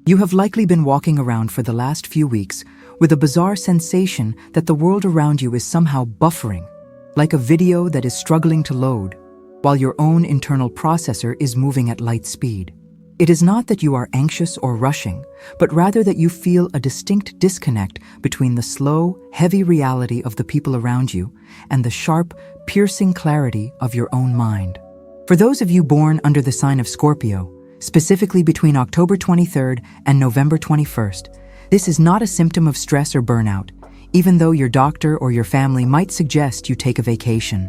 You have likely been walking around for the last few weeks with a bizarre sensation that the world around you is somehow buffering, like a video that is struggling to load, while your own internal processor is moving at light speed. It is not that you are anxious or rushing, but rather that you feel a distinct disconnect between the slow, heavy reality of the people around you and the sharp, piercing clarity of your own mind. For those of you born under the sign of Scorpio, specifically between October 23rd and November 21st, this is not a symptom of stress or burnout, even though your doctor or your family might suggest you take a vacation.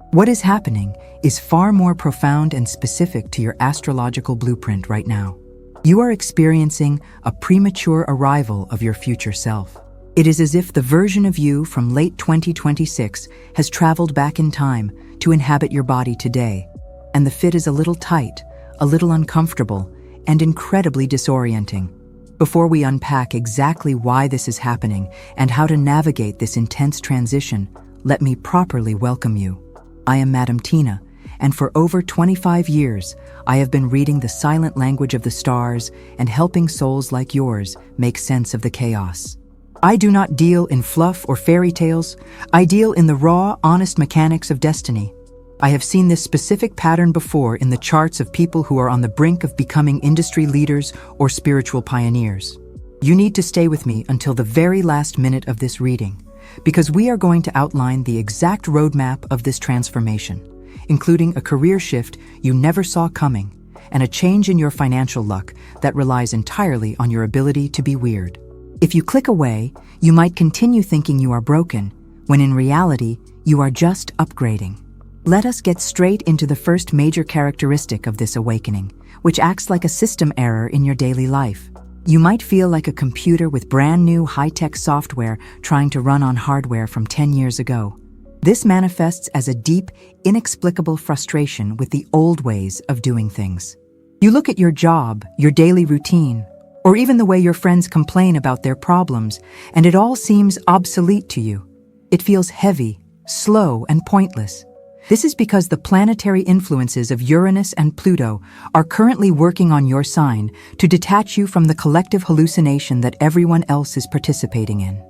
What is happening is far more profound and specific to your astrological blueprint right now. You are experiencing a premature arrival of your future self. It is as if the version of you from late 2026 has traveled back in time to inhabit your body today, and the fit is a little tight, a little uncomfortable, and incredibly disorienting. Before we unpack exactly why this is happening and how to navigate this intense transition, let me properly welcome you. I am Madam Tina, and for over 25 years, I have been reading the silent language of the stars and helping souls like yours make sense of the chaos. I do not deal in fluff or fairy tales. I deal in the raw, honest mechanics of destiny. I have seen this specific pattern before in the charts of people who are on the brink of becoming industry leaders or spiritual pioneers. You need to stay with me until the very last minute of this reading, because we are going to outline the exact roadmap of this transformation, including a career shift you never saw coming and a change in your financial luck that relies entirely on your ability to be weird. If you click away, you might continue thinking you are broken, when in reality, you are just upgrading. Let us get straight into the first major characteristic of this awakening, which acts like a system error in your daily life. You might feel like a computer with brand new high-tech software trying to run on hardware from 10 years ago. This manifests as a deep, inexplicable frustration with the old ways of doing things. You look at your job, your daily routine, or even the way your friends complain about their problems, and it all seems obsolete to you. It feels heavy, slow, and pointless. This is because the planetary influences of Uranus and Pluto are currently working on your sign to detach you from the collective hallucination that everyone else is participating in.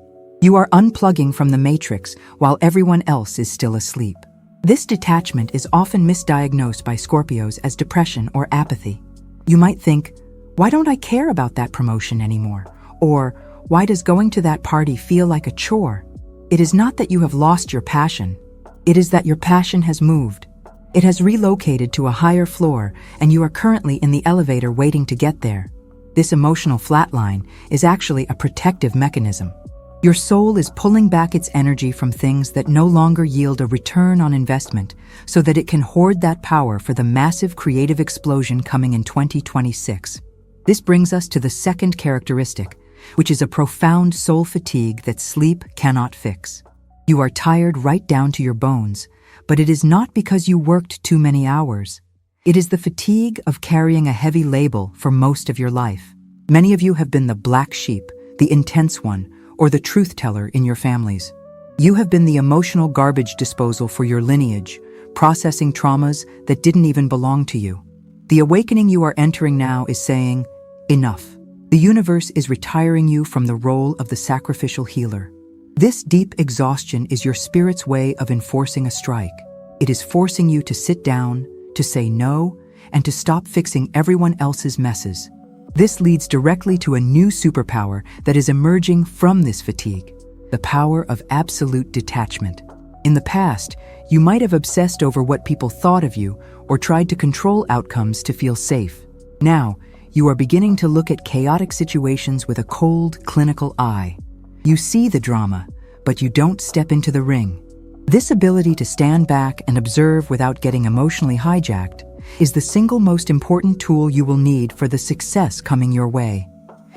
You are unplugging from the matrix while everyone else is still asleep. This detachment is often misdiagnosed by Scorpios as depression or apathy. You might think, why don't I care about that promotion anymore? Or, why does going to that party feel like a chore? It is not that you have lost your passion. It is that your passion has moved. It has relocated to a higher floor, and you are currently in the elevator waiting to get there. This emotional flatline is actually a protective mechanism. Your soul is pulling back its energy from things that no longer yield a return on investment so that it can hoard that power for the massive creative explosion coming in 2026. This brings us to the second characteristic, which is a profound soul fatigue that sleep cannot fix. You are tired right down to your bones, but it is not because you worked too many hours. It is the fatigue of carrying a heavy label for most of your life. Many of you have been the black sheep, the intense one, or the truth teller in your families. You have been the emotional garbage disposal for your lineage, processing traumas that didn't even belong to you. The awakening you are entering now is saying, enough. The universe is retiring you from the role of the sacrificial healer. This deep exhaustion is your spirit's way of enforcing a strike. It is forcing you to sit down, to say no, and to stop fixing everyone else's messes. This leads directly to a new superpower that is emerging from this fatigue, the power of absolute detachment. In the past, you might have obsessed over what people thought of you or tried to control outcomes to feel safe. Now, you are beginning to look at chaotic situations with a cold, clinical eye. You see the drama, but you don't step into the ring. This ability to stand back and observe without getting emotionally hijacked is the single most important tool you will need for the success coming your way.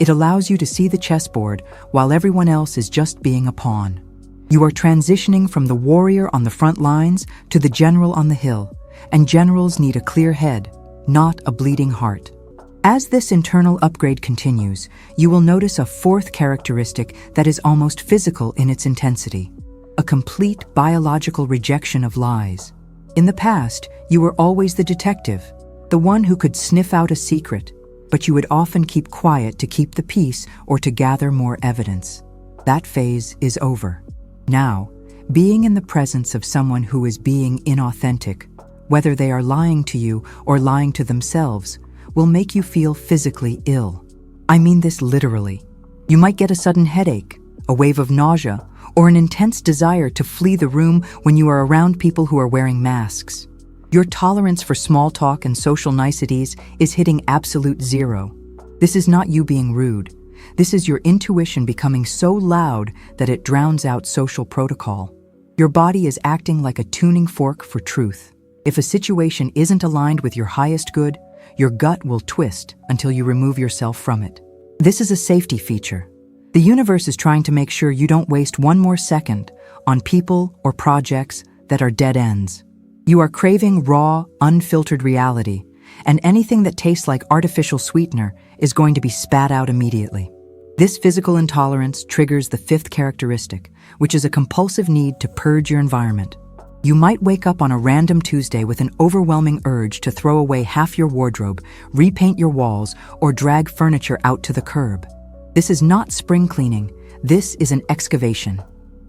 It allows you to see the chessboard while everyone else is just being a pawn. You are transitioning from the warrior on the front lines to the general on the hill, and generals need a clear head, not a bleeding heart. As this internal upgrade continues, you will notice a fourth characteristic that is almost physical in its intensity: a complete biological rejection of lies. In the past, you were always the detective, the one who could sniff out a secret. but you would often keep quiet to keep the peace or to gather more evidence. That phase is over. Now, being in the presence of someone who is being inauthentic, whether they are lying to you or lying to themselves, will make you feel physically ill. I mean this literally. You might get a sudden headache, a wave of nausea, or an intense desire to flee the room when you are around people who are wearing masks. Your tolerance for small talk and social niceties is hitting absolute zero. This is not you being rude. This is your intuition becoming so loud that it drowns out social protocol. Your body is acting like a tuning fork for truth. If a situation isn't aligned with your highest good, your gut will twist until you remove yourself from it. This is a safety feature. The universe is trying to make sure you don't waste one more second on people or projects that are dead ends. You are craving raw, unfiltered reality, and anything that tastes like artificial sweetener is going to be spat out immediately. This physical intolerance triggers the fifth characteristic, which is a compulsive need to purge your environment. You might wake up on a random Tuesday with an overwhelming urge to throw away half your wardrobe, repaint your walls, or drag furniture out to the curb. This is not spring cleaning. This is an excavation.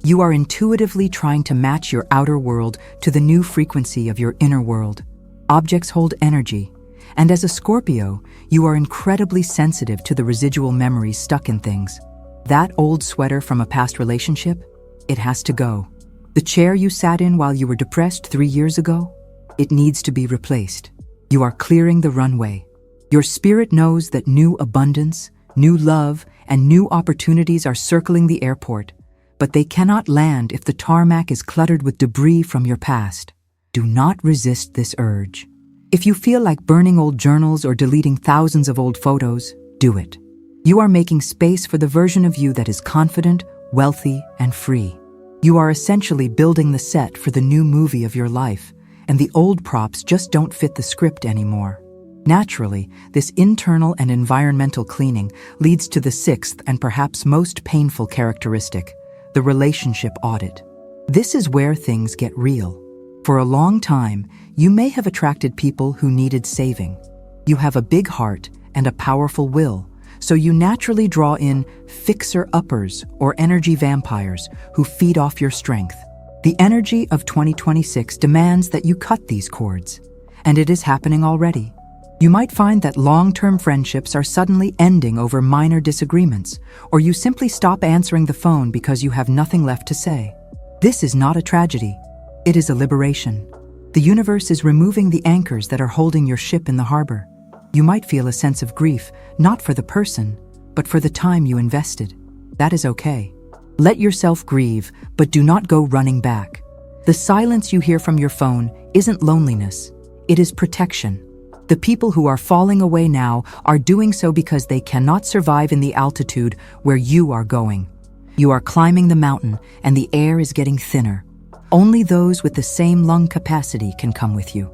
You are intuitively trying to match your outer world to the new frequency of your inner world. Objects hold energy, and as a Scorpio, you are incredibly sensitive to the residual memories stuck in things. That old sweater from a past relationship? It has to go. The chair you sat in while you were depressed 3 years ago? It needs to be replaced. You are clearing the runway. Your spirit knows that new abundance, new love, and new opportunities are circling the airport, but they cannot land if the tarmac is cluttered with debris from your past. Do not resist this urge. If you feel like burning old journals or deleting thousands of old photos, do it. You are making space for the version of you that is confident, wealthy, and free. You are essentially building the set for the new movie of your life, and the old props just don't fit the script anymore. Naturally, this internal and environmental cleaning leads to the sixth and perhaps most painful characteristic, the relationship audit. This is where things get real. For a long time, you may have attracted people who needed saving. You have a big heart and a powerful will, so you naturally draw in fixer-uppers or energy vampires who feed off your strength. The energy of 2026 demands that you cut these cords, and it is happening already. You might find that long-term friendships are suddenly ending over minor disagreements, or you simply stop answering the phone because you have nothing left to say. This is not a tragedy. It is a liberation. The universe is removing the anchors that are holding your ship in the harbor. You might feel a sense of grief, not for the person, but for the time you invested. That is okay. Let yourself grieve, but do not go running back. The silence you hear from your phone isn't loneliness. It is protection. The people who are falling away now are doing so because they cannot survive in the altitude where you are going. You are climbing the mountain, and the air is getting thinner. Only those with the same lung capacity can come with you.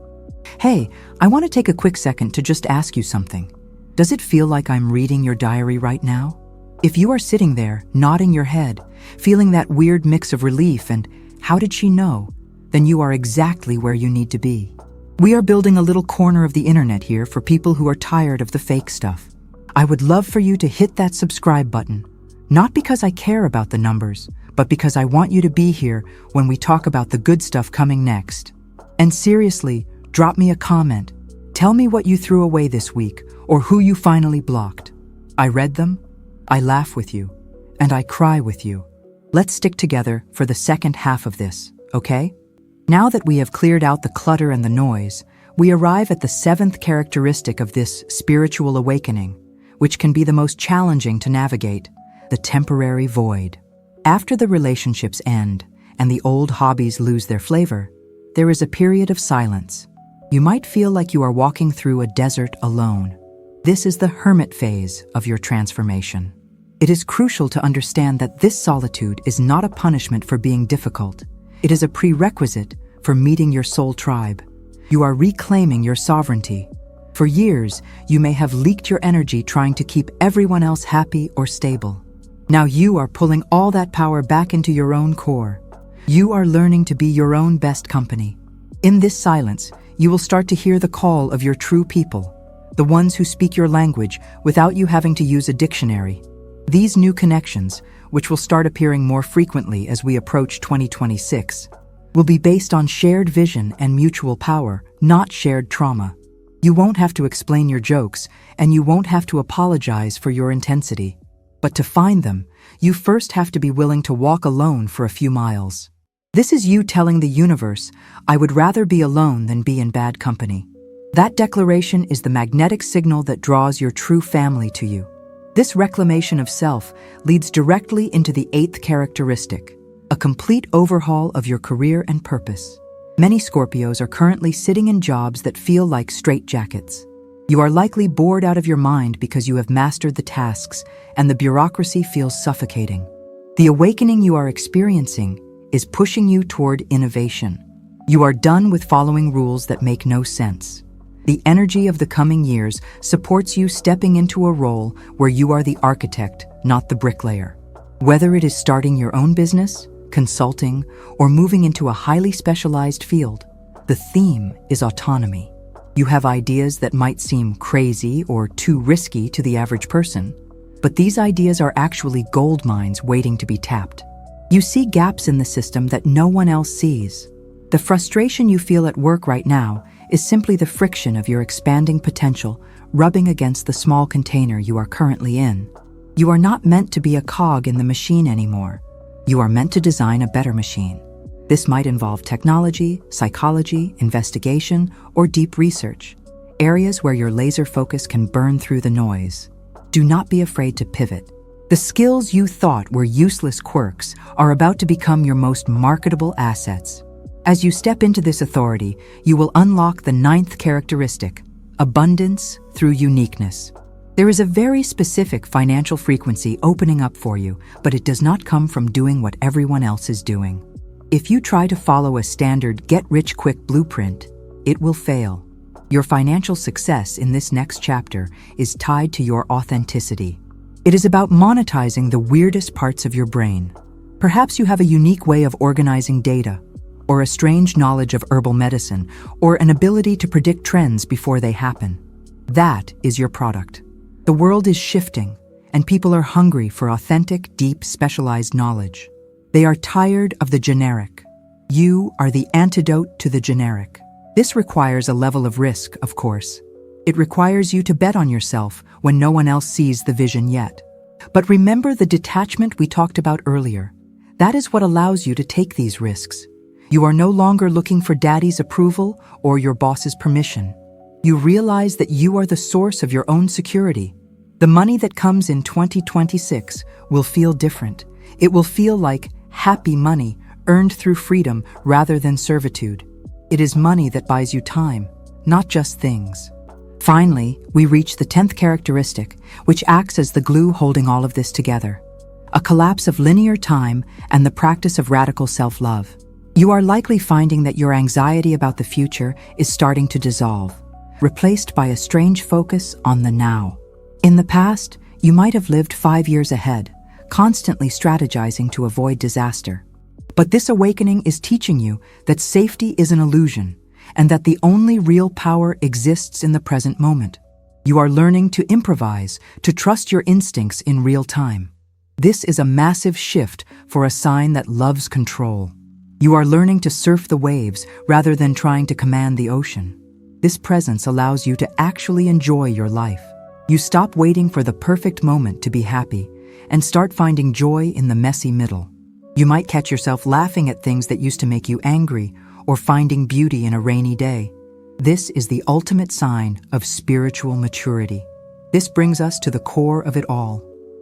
Hey, I want to take a quick second to just ask you something. Does it feel like I'm reading your diary right now? If you are sitting there, nodding your head, feeling that weird mix of relief and how did she know, then you are exactly where you need to be. We are building a little corner of the internet here for people who are tired of the fake stuff. I would love for you to hit that subscribe button, not because I care about the numbers, but because I want you to be here when we talk about the good stuff coming next. And seriously, drop me a comment. Tell me what you threw away this week or who you finally blocked. I read them, I laugh with you, and I cry with you. Let's stick together for the second half of this, okay? Now that we have cleared out the clutter and the noise, we arrive at the seventh characteristic of this spiritual awakening, which can be the most challenging to navigate, the temporary void. After the relationships end and the old hobbies lose their flavor, there is a period of silence. You might feel like you are walking through a desert alone. This is the hermit phase of your transformation. It is crucial to understand that this solitude is not a punishment for being difficult. It is a prerequisite for meeting your soul tribe. You are reclaiming your sovereignty. For years, you may have leaked your energy trying to keep everyone else happy or stable. Now you are pulling all that power back into your own core. You are learning to be your own best company. In this silence, you will start to hear the call of your true people, the ones who speak your language without you having to use a dictionary. These new connections, which will start appearing more frequently as we approach 2026, will be based on shared vision and mutual power, not shared trauma. You won't have to explain your jokes, and you won't have to apologize for your intensity. But to find them, you first have to be willing to walk alone for a few miles. This is you telling the universe, I would rather be alone than be in bad company. That declaration is the magnetic signal that draws your true family to you. This reclamation of self leads directly into the 8th characteristic, a complete overhaul of your career and purpose. Many Scorpios are currently sitting in jobs that feel like straitjackets. You are likely bored out of your mind because you have mastered the tasks and the bureaucracy feels suffocating. The awakening you are experiencing is pushing you toward innovation. You are done with following rules that make no sense. The energy of the coming years supports you stepping into a role where you are the architect, not the bricklayer. Whether it is starting your own business, consulting, or moving into a highly specialized field, the theme is autonomy. You have ideas that might seem crazy or too risky to the average person, but these ideas are actually gold mines waiting to be tapped. You see gaps in the system that no one else sees. The frustration you feel at work right now is simply the friction of your expanding potential rubbing against the small container you are currently in. You are not meant to be a cog in the machine anymore. You are meant to design a better machine. This might involve technology, psychology, investigation, or deep research, areas where your laser focus can burn through the noise. Do not be afraid to pivot. The skills you thought were useless quirks are about to become your most marketable assets. As you step into this authority, you will unlock the 9th characteristic, abundance through uniqueness. There is a very specific financial frequency opening up for you, but it does not come from doing what everyone else is doing. If you try to follow a standard get-rich-quick blueprint, it will fail. Your financial success in this next chapter is tied to your authenticity. It is about monetizing the weirdest parts of your brain. Perhaps you have a unique way of organizing data, or a strange knowledge of herbal medicine, or an ability to predict trends before they happen. That is your product. The world is shifting, and people are hungry for authentic, deep, specialized knowledge. They are tired of the generic. You are the antidote to the generic. This requires a level of risk, of course. It requires you to bet on yourself when no one else sees the vision yet. But remember the detachment we talked about earlier. That is what allows you to take these risks. You are no longer looking for daddy's approval or your boss's permission. You realize that you are the source of your own security. The money that comes in 2026 will feel different. It will feel like happy money earned through freedom rather than servitude. It is money that buys you time, not just things. Finally, we reach the 10th characteristic, which acts as the glue holding all of this together. A collapse of linear time and the practice of radical self-love. You are likely finding that your anxiety about the future is starting to dissolve, replaced by a strange focus on the now. In the past, you might have lived 5 years ahead, constantly strategizing to avoid disaster. But this awakening is teaching you that safety is an illusion, and that the only real power exists in the present moment. You are learning to improvise, to trust your instincts in real time. This is a massive shift for a sign that loves control. You are learning to surf the waves rather than trying to command the ocean. This presence allows you to actually enjoy your life. You stop waiting for the perfect moment to be happy and start finding joy in the messy middle. You might catch yourself laughing at things that used to make you angry or finding beauty in a rainy day. This is the ultimate sign of spiritual maturity. This brings us to the core of it all,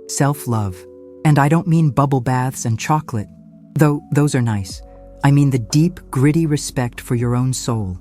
self-love. And I don't mean bubble baths and chocolate, though those are nice. I mean the deep, gritty respect for your own soul.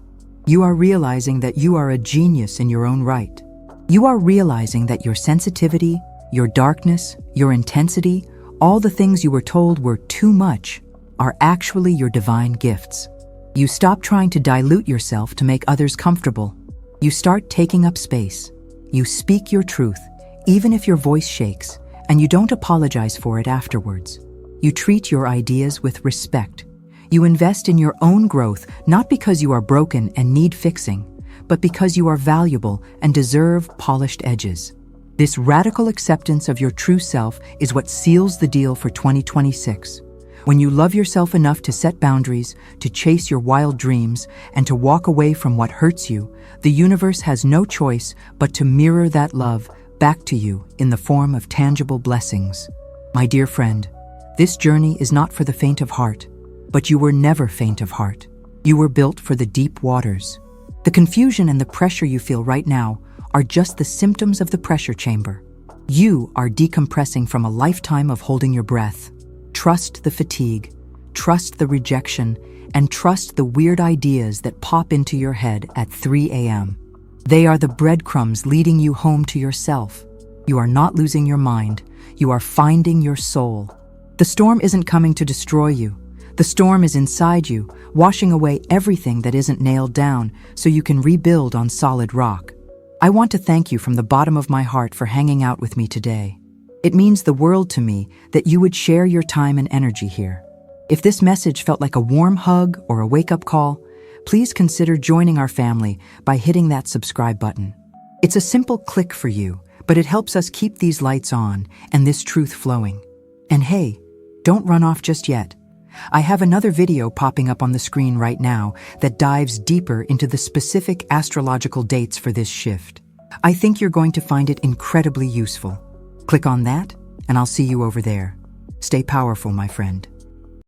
You are realizing that you are a genius in your own right. You are realizing that your sensitivity, your darkness, your intensity, all the things you were told were too much, are actually your divine gifts. You stop trying to dilute yourself to make others comfortable. You start taking up space. You speak your truth, even if your voice shakes, and you don't apologize for it afterwards. You treat your ideas with respect. You invest in your own growth, not because you are broken and need fixing, but because you are valuable and deserve polished edges. This radical acceptance of your true self is what seals the deal for 2026. When you love yourself enough to set boundaries, to chase your wild dreams, and to walk away from what hurts you, the universe has no choice but to mirror that love back to you in the form of tangible blessings. My dear friend, this journey is not for the faint of heart, but you were never faint of heart. You were built for the deep waters. The confusion and the pressure you feel right now are just the symptoms of the pressure chamber. You are decompressing from a lifetime of holding your breath. Trust the fatigue, trust the rejection, and trust the weird ideas that pop into your head at 3 a.m. They are the breadcrumbs leading you home to yourself. You are not losing your mind. You are finding your soul. The storm isn't coming to destroy you. The storm is inside you, washing away everything that isn't nailed down so you can rebuild on solid rock. I want to thank you from the bottom of my heart for hanging out with me today. It means the world to me that you would share your time and energy here. If this message felt like a warm hug or a wake-up call, please consider joining our family by hitting that subscribe button. It's a simple click for you, but it helps us keep these lights on and this truth flowing. And hey, don't run off just yet. I have another video popping up on the screen right now that dives deeper into the specific astrological dates for this shift. I think you're going to find it incredibly useful. Click on that, and I'll see you over there. Stay powerful, my friend.